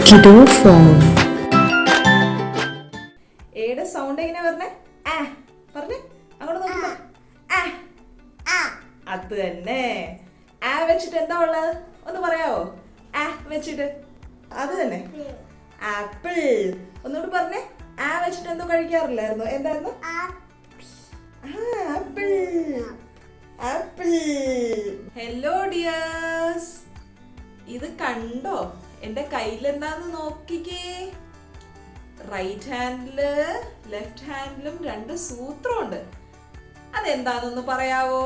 Kidophone. ഏടെ sound എങ്ങനെയാ പറഞ്ഞേ? ആ പറഞ്ഞേ, അങ്ങോട്ട് നോക്കുമ്പോ അത് തന്നെ. ആ വെച്ചിട്ട് എന്താ ഉള്ളത് ഒന്ന് പറയാവോ? ആ വെച്ചിട്ട് അത് തന്നെ, ആപ്പിൾ. ഒന്നുകൂടി പറഞ്ഞേ, ആ വെച്ചിട്ട് എന്തോ കഴിക്കാറില്ലായിരുന്നു, എന്തായിരുന്നു? ആപ്പിൾ. ആപ്പിൾ. ഹലോ ഡിയേഴ്സ്, ഇത് കണ്ടോ? എന്റെ കയ്യിൽ എന്താന്ന് നോക്കിക്കേ. റൈറ്റ് ഹാൻഡില് ലെഫ്റ്റ് ഹാൻഡിലും രണ്ട് സൂത്രമുണ്ട്. അതെന്താണെന്ന് പറയാവോ?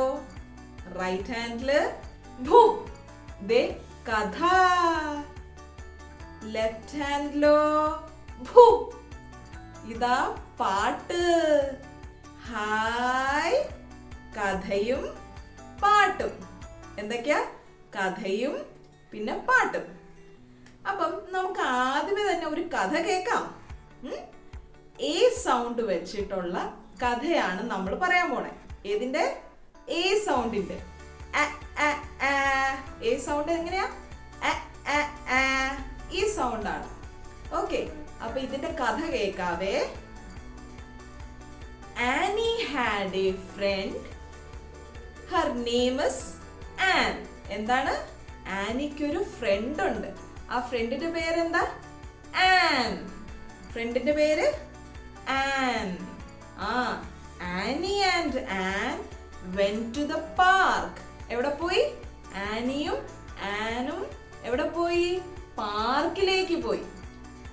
റൈറ്റ് ഹാൻഡില് കഥ, ലെഫ്റ്റ് ഹാൻഡിലോ ഇതാ പാട്ട്. ഹായ്, കഥയും പാട്ടും. എന്തൊക്കെയാ? കഥയും പിന്നെ പാട്ടും. അപ്പം നമുക്ക് ആദ്യമേ തന്നെ ഒരു കഥ കേൾക്കാം. എ സൗണ്ട് വെച്ചിട്ടുള്ള കഥയാണ് നമ്മൾ പറയാൻ പോണേ. ഏതിന്റെ? എ സൗണ്ടിന്റെ. എ സൗണ്ട് എങ്ങനെയാ? ഈ സൗണ്ടാണ്. ഓക്കെ, അപ്പൊ ഇതിന്റെ കഥ കേൾക്കാവേ. Annie had a friend, her name is Ann. എന്താണ്? ആനിക്കൊരു ഫ്രണ്ട് ഉണ്ട്. ആ ഫ്രണ്ടിന്റെ പേരെന്താ? ആൻ. ഫ്രണ്ടിന്റെ പേര് an. Annie and an went to the park. എവിടെ പോയി? ആനിയും ആനും എവിടെ പോയി? പാർക്കിലേക്ക് പോയി.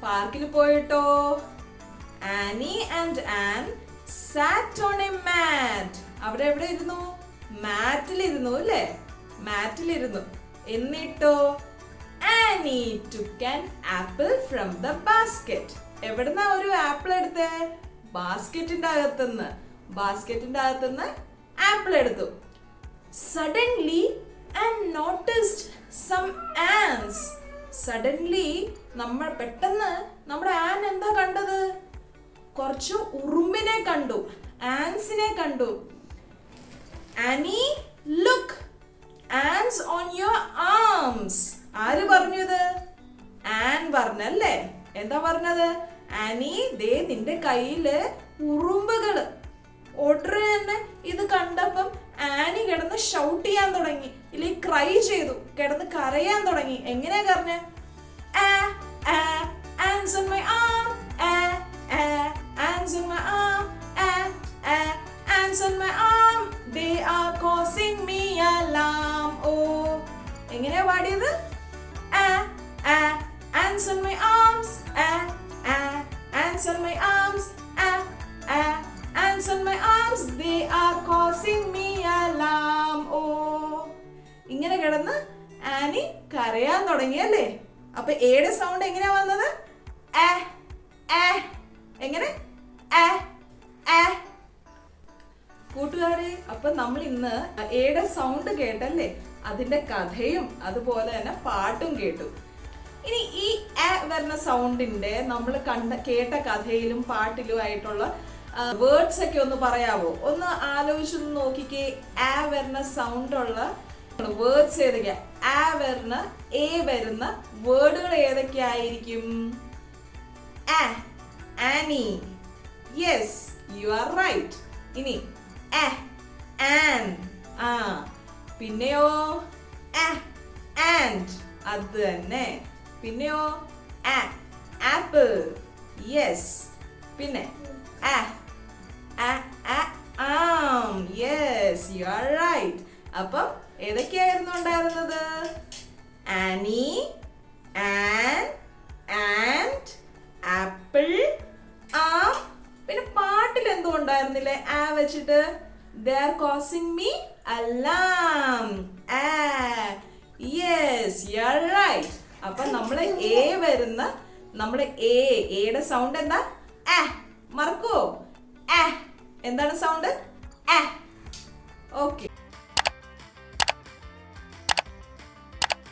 പാർക്കിൽ പോയിട്ടോ, Annie and an sat on a mat. അവിടെ എവിടെ ഇരുന്നു? മാറ്റിലിരുന്നു അല്ലേ? മാറ്റിലിരുന്നു. എന്നിട്ടോ, Annie took an apple from the basket. എവിടുന്നാ ഒരു ആപ്പിൾ എടുത്തേ? ബാസ്കറ്റിന്റെ അകത്തുനിന്ന്. ബാസ്കറ്റിന്റെ അകത്തുനിന്ന് ആപ്പിൾ എടുത്തു. Suddenly and noticed some ants. Suddenly പെട്ടെന്ന് നമ്മുടെ ആൻ എന്താ കണ്ടത്? കുറച്ച് ഉറുമ്പിനെ കണ്ടു, ആൻസിനെ കണ്ടു. Annie, look, ants on your arms. ആര് പറഞ്ഞത്? ആൻ പറഞ്ഞല്ലേ? എന്താ പറഞ്ഞത്? ആനി, ദേ നിന്റെ കയ്യില് ഉറുമ്പുകള്. ഉടനെ തന്നെ ഇത് കണ്ടപ്പം ആനി കിടന്ന് ഷൗട്ട് ചെയ്യാൻ തുടങ്ങി, ഇല്ലേ ക്രൈ ചെയ്തു, കിടന്ന് കരയാൻ തുടങ്ങി. എങ്ങനെയാ കരഞ്ഞ? Ants on my arm, ants on my arm, ants on my arm, they are causing me alarm. Oh, എങ്ങനെയാ പാടിയത്? Ants on my arms, ants on my arms, ants on my arms, they are causing me alarm. Oh, ഇങ്ങനെ കിടന്ന് Annie കരയാൻ തുടങ്ങിയല്ലേ? അപ്പൊ ഏടെ sound എങ്ങനെയാ വന്നത്? എങ്ങനെ? കൂട്ടുകാരെ, അപ്പൊ നമ്മൾ ഇന്ന് ഏടെ സൗണ്ട് കേട്ടല്ലേ? അതിന്റെ കഥയും അതുപോലെ തന്നെ പാട്ടും കേട്ടു. ഇനി ഈ വരുന്ന സൗണ്ടിന്റെ നമ്മൾ കേട്ട കഥയിലും പാട്ടിലും ആയിട്ടുള്ള വേർഡ്സ് ഒക്കെ ഒന്ന് പറയാവോ? ഒന്ന് ആലോചിച്ചൊന്ന് നോക്കിക്കേ. വരുന്ന സൗണ്ട് ഉള്ള വേർഡ്സ് ഏതൊക്കെയാ? വരുന്ന എ വരുന്ന വേർഡുകൾ ഏതൊക്കെയായിരിക്കും? Annie. Yes, you are right. ഇനി ആൻ. പിന്നെയോ ആൻഡ്. അത് തന്നെ. പിന്നെയോ ആപ്പിൾ. യെസ്. പിന്നെ യെസ്, യു ആർ റൈറ്റ്. അപ്പം ഏതൊക്കെയായിരുന്നു ഉണ്ടായിരുന്നത്? Annie, Ann, and, apple, arm. പിന്നെ പാട്ടിൽ എന്തോ ഉണ്ടായിരുന്നില്ലേ വെച്ചിട്ട്? They are causing me alarm. Yes, you are right. അപ്പൊ നമ്മള് വരുന്ന നമ്മുടെ എയുടെ സൗണ്ട് എന്താ? മറക്കോ? എന്താണ് സൗണ്ട്? ഓക്കെ.